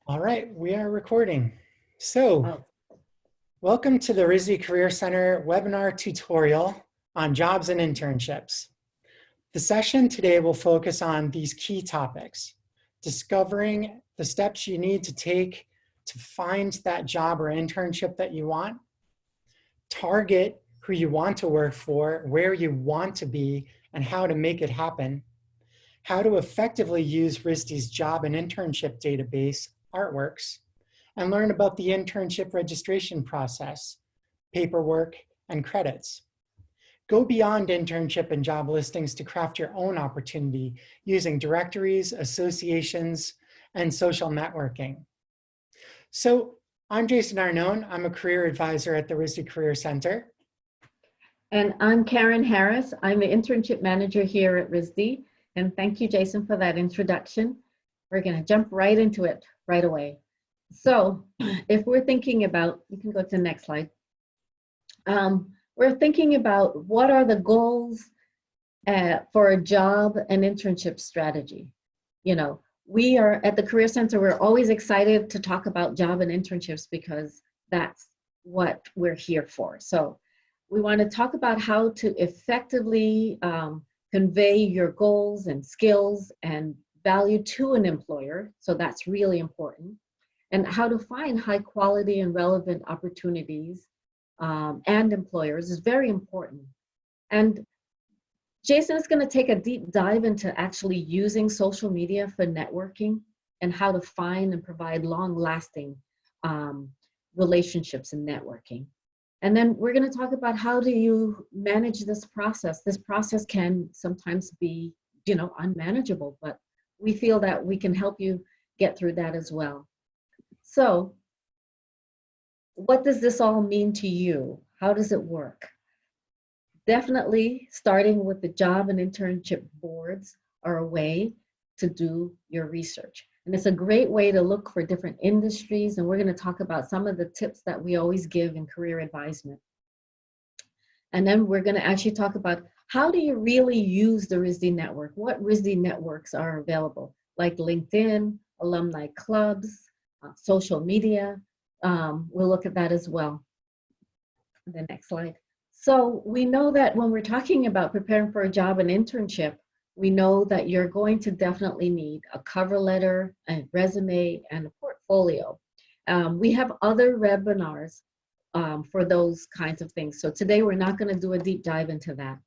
All right, we are recording. So, Oh, welcome to the RISD Career Center webinar tutorial on jobs and internships. The session today will focus on these key topics: discovering the steps you need to take to find that job or internship that you want, target who you want to work for, where you want to be, and how to make it happen, how to effectively use RISD's job and internship database, Artworks, and learn about the internship registration process, paperwork, and credits. Go beyond internship and job listings to craft your own opportunity using directories, associations, and social networking. So I'm Jason Arnone. I'm a career advisor at the RISD Career Center. and I'm Karen Harris. I'm the internship manager here at RISD. And thank you, Jason, for that introduction. We're going to jump right into it right away. So if we're thinking about, you can go to the next slide. We're thinking about what are the goals for a job and internship strategy. You know, we are at the Career Center, we're always excited to talk about job and internships because that's what we're here for. So we want to talk about how to effectively convey your goals and skills and value to an employer. So that's really important. And how to find high quality and relevant opportunities and employers is very important. And Jason is going to take a deep dive into actually using social media for networking and how to find and provide long-lasting relationships and networking. And then we're going to talk about how do you manage this process. This process can sometimes be, unmanageable, but we feel that we can help you get through that as well. So what does this all mean to you? How does it work? Definitely starting with the job and internship boards are a way to do your research. And it's a great way to look for different industries. And we're going to talk about some of the tips that we always give in career advisement. And then we're going to actually talk about how do you really use the RISD network? What RISD networks are available, like LinkedIn, alumni clubs, social media. We'll look at that as well. The next slide. So we know that when we're talking about preparing for a job and internship, we know that you're going to definitely need a cover letter, a resume, and a portfolio. We have other webinars for those kinds of things. So today we're not going to do a deep dive into that.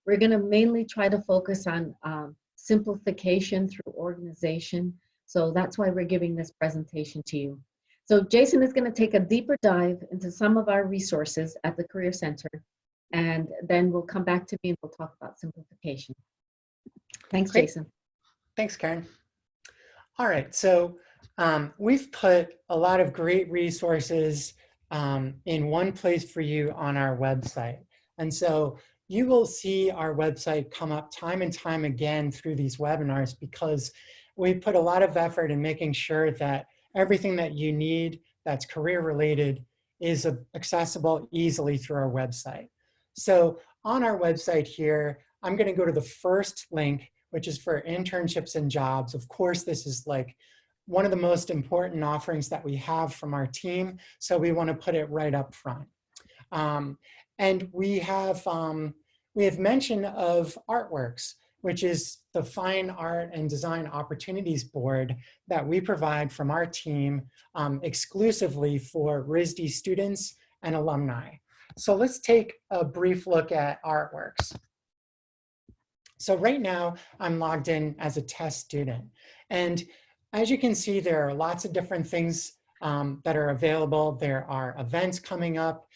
We're going to mainly try to focus on simplification through organization. So that's why we're giving this presentation to you. So Jason is going to take a deeper dive into some of our resources at the Career Center, and then we'll come back to me and we'll talk about simplification. Thanks, Great. Jason. Thanks, Karen. All right, so we've put a lot of great resources in one place for you on our website. And so you will see our website come up time and time again through these webinars because we put a lot of effort in making sure that everything that you need that's career related is accessible easily through our website. So on our website here, I'm going to go to the first link, which is for internships and jobs. Of course, this is like one of the most important offerings that we have from our team, so we want to put it right up front. And we have mention of Artworks, which is the fine art and design opportunities board that we provide from our team exclusively for RISD students and alumni. So let's take a brief look at Artworks. So right now, I'm logged in as a test student. And as you can see, there are lots of different things that are available. There are events coming up,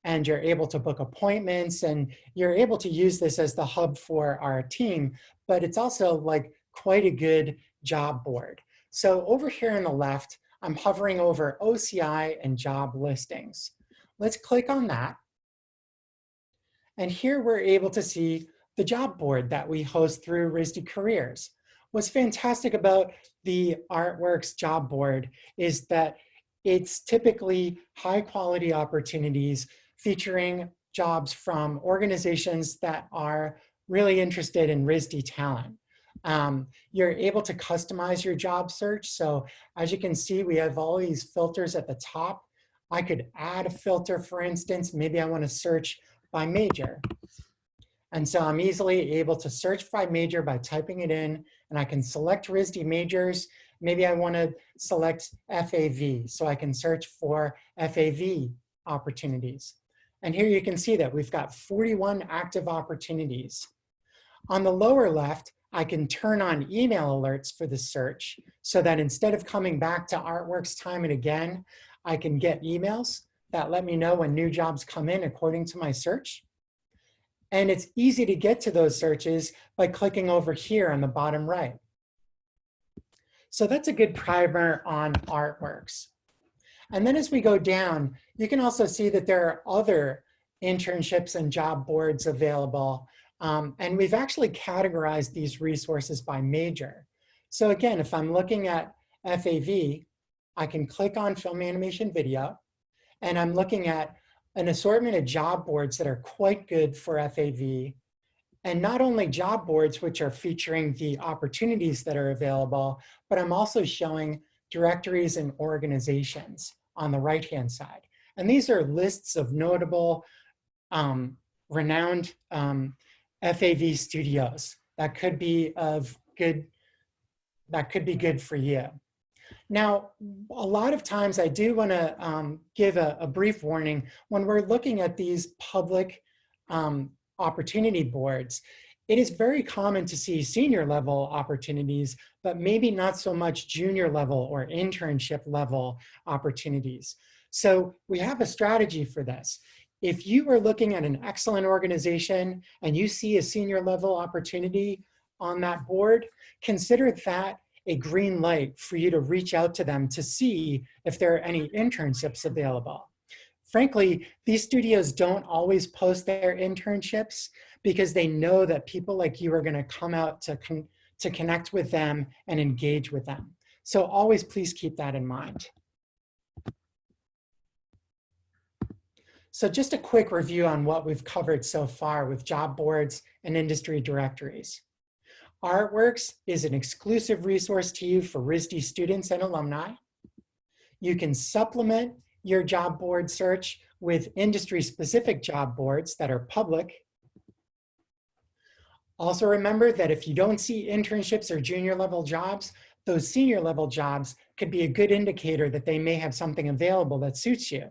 and you're able to book appointments, and you're able to use this as the hub for our team, but it's also like quite a good job board. So over here on the left, I'm hovering over OCI and job listings. Let's click on that. And here we're able to see the job board that we host through RISD Careers. What's fantastic about the Artworks job board is that it's typically high quality opportunities featuring jobs from organizations that are really interested in RISD talent. You're able to customize your job search. So as you can see, we have all these filters at the top. I could add a filter, for instance. Maybe I want to search by major. And so I'm easily able to search by major by typing it in, and I can select RISD majors. Maybe I want to select FAV, so I can search for FAV opportunities. And here you can see that we've got 41 active opportunities. On the lower left, I can turn on email alerts for the search so that instead of coming back to Artworks time and again, I can get emails that let me know when new jobs come in according to my search. And it's easy to get to those searches by clicking over here on the bottom right. So that's a good primer on Artworks. And then as we go down, you can also see that there are other internships and job boards available. And we've actually categorized these resources by major. So again, if I'm looking at FAV, I can click on film animation video, and I'm looking at an assortment of job boards that are quite good for FAV. And not only job boards, which are featuring the opportunities that are available, but I'm also showing directories and organizations on the right-hand side. And these are lists of notable, renowned FAV studios that could be good for you. Now, a lot of times I do want to give a brief warning when we're looking at these public opportunity boards. It is very common to see senior level opportunities, but maybe not so much junior level or internship level opportunities. So we have a strategy for this. If you are looking at an excellent organization and you see a senior level opportunity on that board, consider that a green light for you to reach out to them to see if there are any internships available. Frankly, these studios don't always post their internships because they know that people like you are going to come out to connect with them and engage with them. So always please keep that in mind. So just a quick review on what we've covered so far with job boards and industry directories. Artworks is an exclusive resource to you for RISD students and alumni. You can supplement your job board search with industry-specific job boards that are public. Also remember that if you don't see internships or junior level jobs, those senior level jobs could be a good indicator that they may have something available that suits you.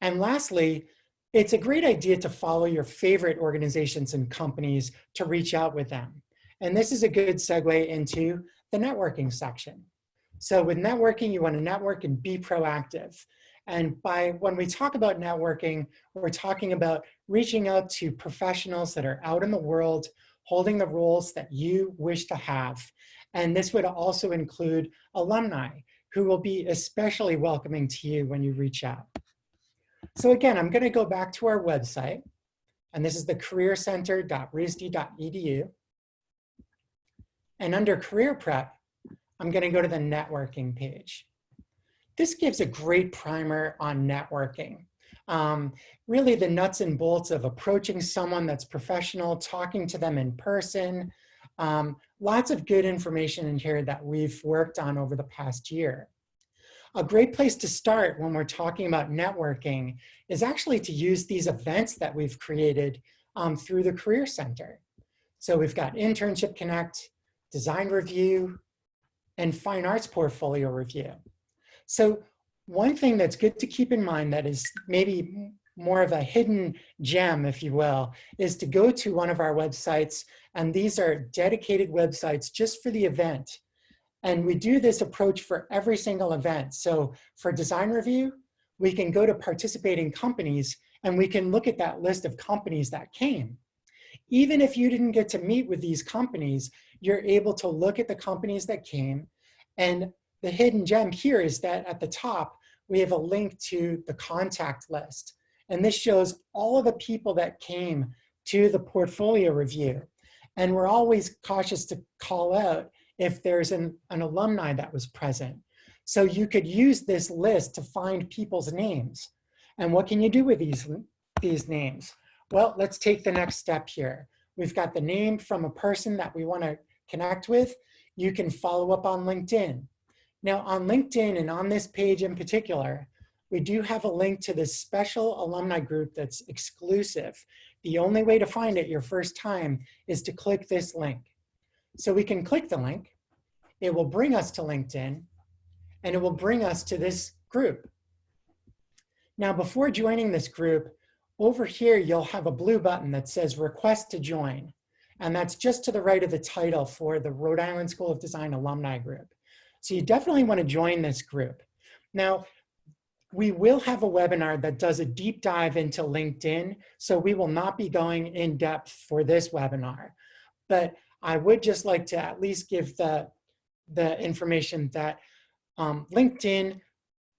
And lastly, it's a great idea to follow your favorite organizations and companies to reach out with them. And this is a good segue into the networking section. So with networking, you want to network and be proactive. And when we talk about networking, we're talking about reaching out to professionals that are out in the world, holding the roles that you wish to have. And this would also include alumni who will be especially welcoming to you when you reach out. So again, I'm going to go back to our website, and this is the careercenter.risd.edu. And under Career Prep, I'm going to go to the networking page. This gives a great primer on networking. Really the nuts and bolts of approaching someone that's professional, talking to them in person. Lots of good information in here that we've worked on over the past year. A great place to start when we're talking about networking is actually to use these events that we've created through the Career Center. So we've got Internship Connect, Design Review, and Fine Arts Portfolio Review. So one thing that's good to keep in mind that is maybe more of a hidden gem, if you will, is to go to one of our websites, and these are dedicated websites just for the event. And we do this approach for every single event. So for Design Review, we can go to participating companies and we can look at that list of companies that came. Even if you didn't get to meet with these companies, you're able to look at the companies that came. And the hidden gem here is that at the top, we have a link to the contact list. And this shows all of the people that came to the portfolio review. And we're always cautious to call out if there's an alumni that was present. So you could use this list to find people's names. And what can you do with these names? Well, let's take the next step here. we've got the name from a person that we want to connect with, you can follow up on LinkedIn. Now on LinkedIn and on this page in particular, we do have a link to this special alumni group that's exclusive. The only way to find it your first time is to click this link. So we can click the link, it will bring us to LinkedIn, and it will bring us to this group. Now, before joining this group, over here, you'll have a blue button that says request to join. And that's just to the right of the title for the Rhode Island School of Design alumni group. So you definitely want to join this group. Now, we will have a webinar that does a deep dive into LinkedIn. So we will not be going in depth for this webinar. But I would just like to at least give the information that LinkedIn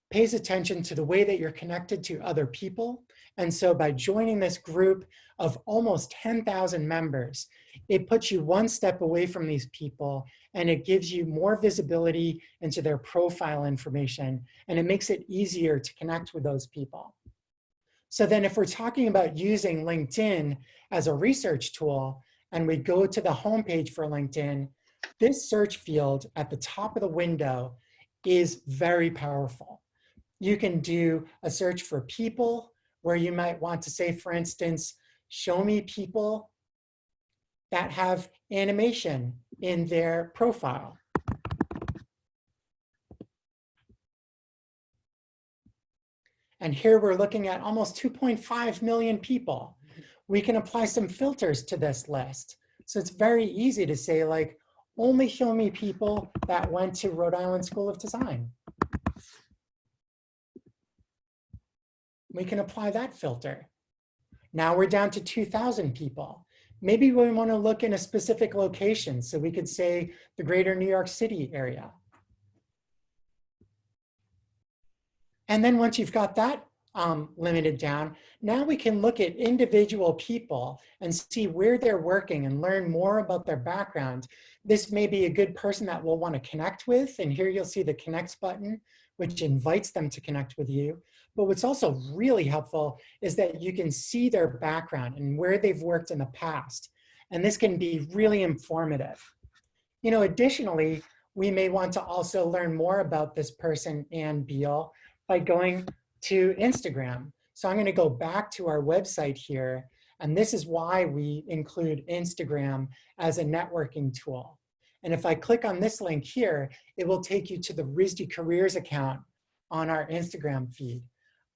pays attention to the way that you're connected to other people. And so by joining this group of almost 10,000 members, it puts you one step away from these people, and it gives you more visibility into their profile information, and it makes it easier to connect with those people. So then if we're talking about using LinkedIn as a research tool, and we go to the homepage for LinkedIn, this search field at the top of the window is very powerful. You can do a search for people, where you might want to say, for instance, show me people that have animation in their profile. And here we're looking at almost 2.5 million people. We can apply some filters to this list. So it's very easy to say, like, only show me people that went to Rhode Island School of Design. We can apply that filter. Now we're down to 2,000 people. Maybe we want to look in a specific location. So we could say the greater New York City area. And then once you've got that limited down, now we can look at individual people and see where they're working and learn more about their background. This may be a good person that we'll want to connect with. And here you'll see the connect button, which invites them to connect with you. But what's also really helpful is that you can see their background and where they've worked in the past. And this can be really informative. You know, additionally, we may want to also learn more about this person, Ann Beal, by going to Instagram. So I'm going to go back to our website here. And this is why we include Instagram as a networking tool. And if I click on this link here, it will take you to the RISD Careers account on our Instagram feed.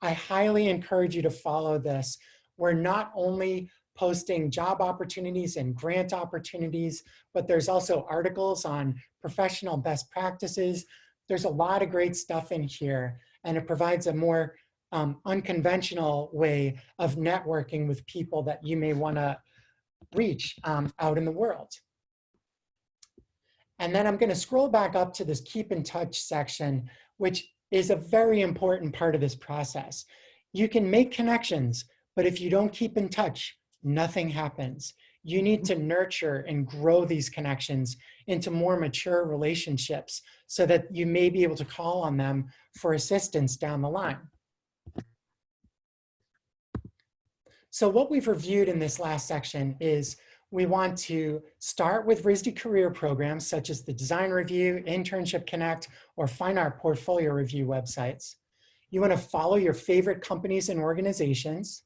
I highly encourage you to follow this. We're not only posting job opportunities and grant opportunities, but there's also articles on professional best practices. There's a lot of great stuff in here, and it provides a more unconventional way of networking with people that you may want to reach out in the world. And then I'm going to scroll back up to this keep in touch section, which is a very important part of this process. You can make connections, but if you don't keep in touch, nothing happens. You need to nurture and grow these connections into more mature relationships so that you may be able to call on them for assistance down the line. So what we've reviewed in this last section is we want to start with RISD career programs such as the Design Review, Internship Connect, or Fine Art Portfolio Review websites. You want to follow your favorite companies and organizations,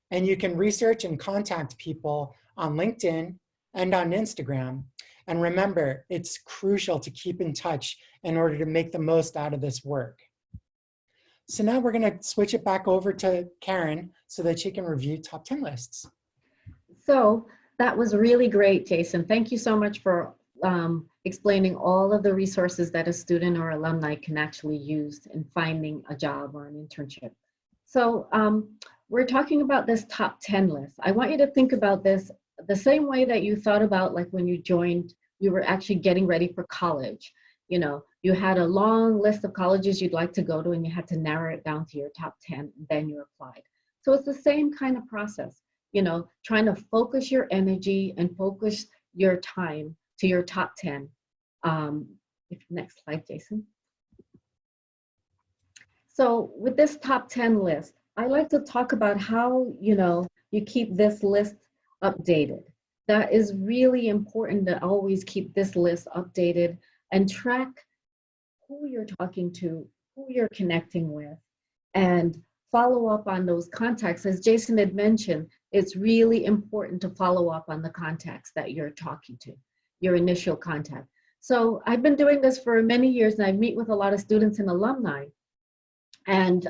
and you can research and contact people on LinkedIn and on Instagram. And remember, it's crucial to keep in touch in order to make the most out of this work. So now we're going to switch it back over to Karen so that she can review top 10 lists. So that was really great, Jason. Thank you so much for explaining all of the resources that a student or alumni can actually use in finding a job or an internship. So we're talking about this top 10 list. I want you to think about this the same way that you thought about, like when you joined, you were actually getting ready for college. You know, you had a long list of colleges you'd like to go to, and you had to narrow it down to your top 10, and then you applied. So it's the same kind of process, you know, trying to focus your energy and focus your time to your top 10. Next slide, Jason. So with this top 10 list, I like to talk about how, you know, you keep this list updated. that is really important to always keep this list updated and track who you're talking to, who you're connecting with, and follow up on those contacts. As Jason had mentioned, it's really important to follow up on the contacts that you're talking to, your initial contact. So I've been doing this for many years, and I meet with a lot of students and alumni. And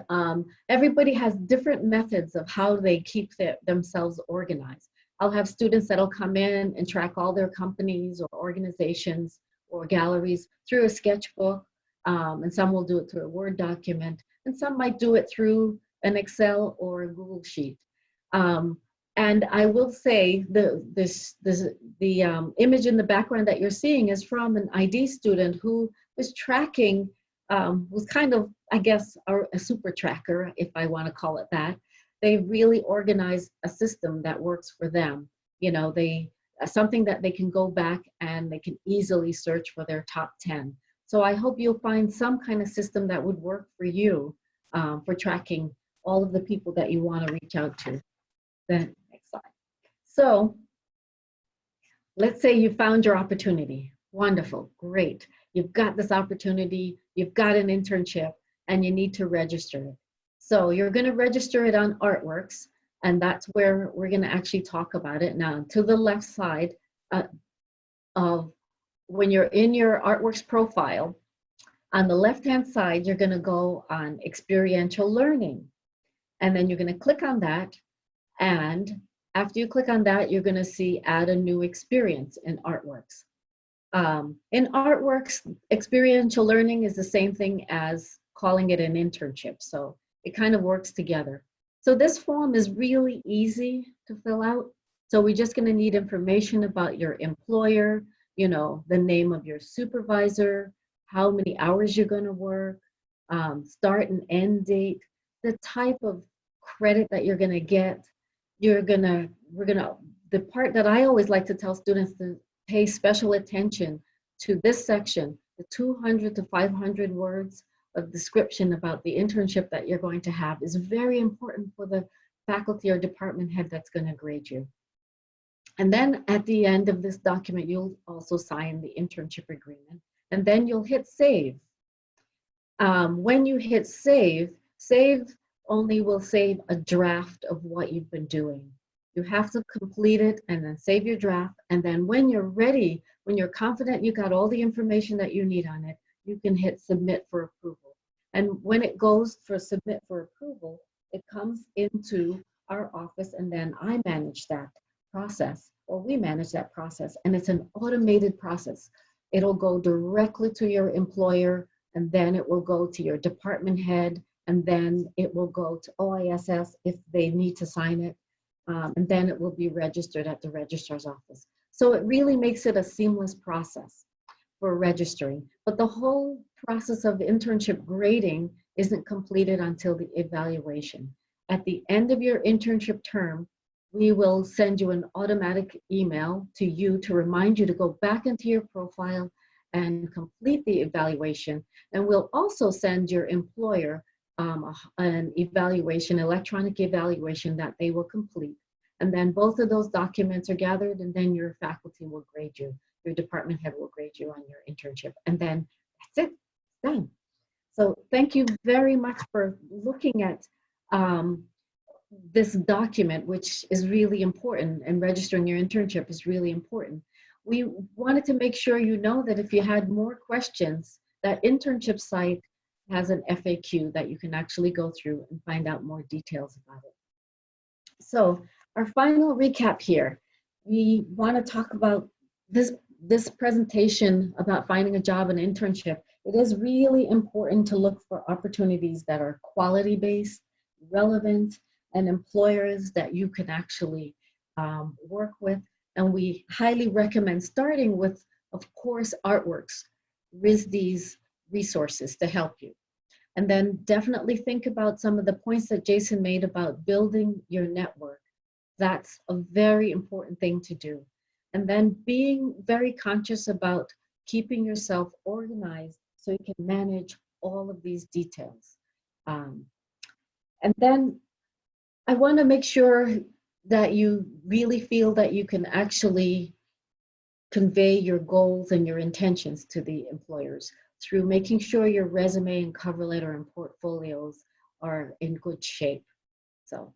everybody has different methods of how they keep themselves organized. I'll have students that'll come in and track all their companies or organizations or galleries through a sketchbook, and some will do it through a Word document, and some might do it through an Excel or a Google Sheet. And I will say the image in the background that you're seeing is from an ID student who was tracking, was kind of, I guess, a super tracker, if I want to call it that. They really organized a system that works for them. You know, something that they can go back and they can easily search for their top 10. So I hope you'll find some kind of system that would work for you, for tracking all of the people that you want to reach out to. Then next slide. So let's say you found your opportunity. Wonderful, great. You've got this opportunity, you've got an internship, and you need to register it. So you're going to register it on Artworks, and that's where we're going to actually talk about it. Now, to the left side of when you're in your Artworks profile, on the left-hand side, you're going to go on experiential learning. And then you're going to click on that. And after you click on that, you're going to see add a new experience in Artworks. In Artworks, experiential learning is the same thing as calling it an internship. So it kind of works together. So this form is really easy to fill out. So we're just going to need information about your employer, you know, the name of your supervisor, how many hours you're going to work, start and end date, the type of credit that you're going to get. The part that I always like to tell students to pay special attention to this section, the 200 to 500 words of description about the internship that you're going to have is very important for the faculty or department head that's going to grade you. And then at the end of this document, you'll also sign the internship agreement, and then you'll hit save. When you hit save, save only will save a draft of what you've been doing. You have to complete it and then save your draft. And then when you're ready, when you're confident you got all the information that you need on it, you can hit submit for approval. And when it goes for submit for approval, it comes into our office, and then I manage that process, or we manage that process. And it's an automated process. It'll go directly to your employer, and then it will go to your department head, and then it will go to OISS if they need to sign it. And then it will be registered at the registrar's office. So it really makes it a seamless process for registering. But the whole process of internship grading isn't completed until the evaluation. At the end of your internship term, we will send you an automatic email to you to remind you to go back into your profile and complete the evaluation. And we'll also send your employer an evaluation, electronic evaluation that they will complete. And then both of those documents are gathered, and then your faculty will grade you. Your department head will grade you on your internship. And then that's it, done. So thank you very much for looking at this document, which is really important, and registering your internship is really important. We wanted to make sure you know that if you had more questions, that internship site has an FAQ that you can actually go through and find out more details about it. So our final recap here, we want to talk about this presentation about finding a job and internship. It is really important to look for opportunities that are quality-based, relevant, and employers that you can actually work with. And we highly recommend starting with, of course, Artworks, RISD's resources to help you. And then definitely think about some of the points that Jason made about building your network. That's a very important thing to do. And then being very conscious about keeping yourself organized so you can manage all of these details. And then I want to make sure that you really feel that you can actually convey your goals and your intentions to the employers through making sure your resume and cover letter and portfolios are in good shape. So,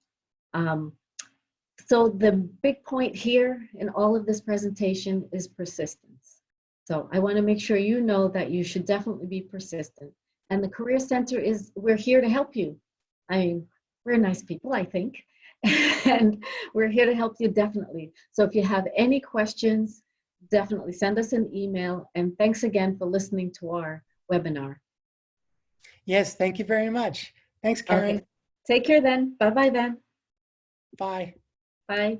so the big point here in all of this presentation is persistence. So I want to make sure you know that you should definitely be persistent. And the Career Center we're here to help you. I mean, we're nice people, I think. And we're here to help you definitely. So if you have any questions, definitely send us an email. And thanks again for listening to our webinar. Yes, thank you very much. Thanks, Karen. Okay. Take care then. Bye-bye then. Bye. Bye.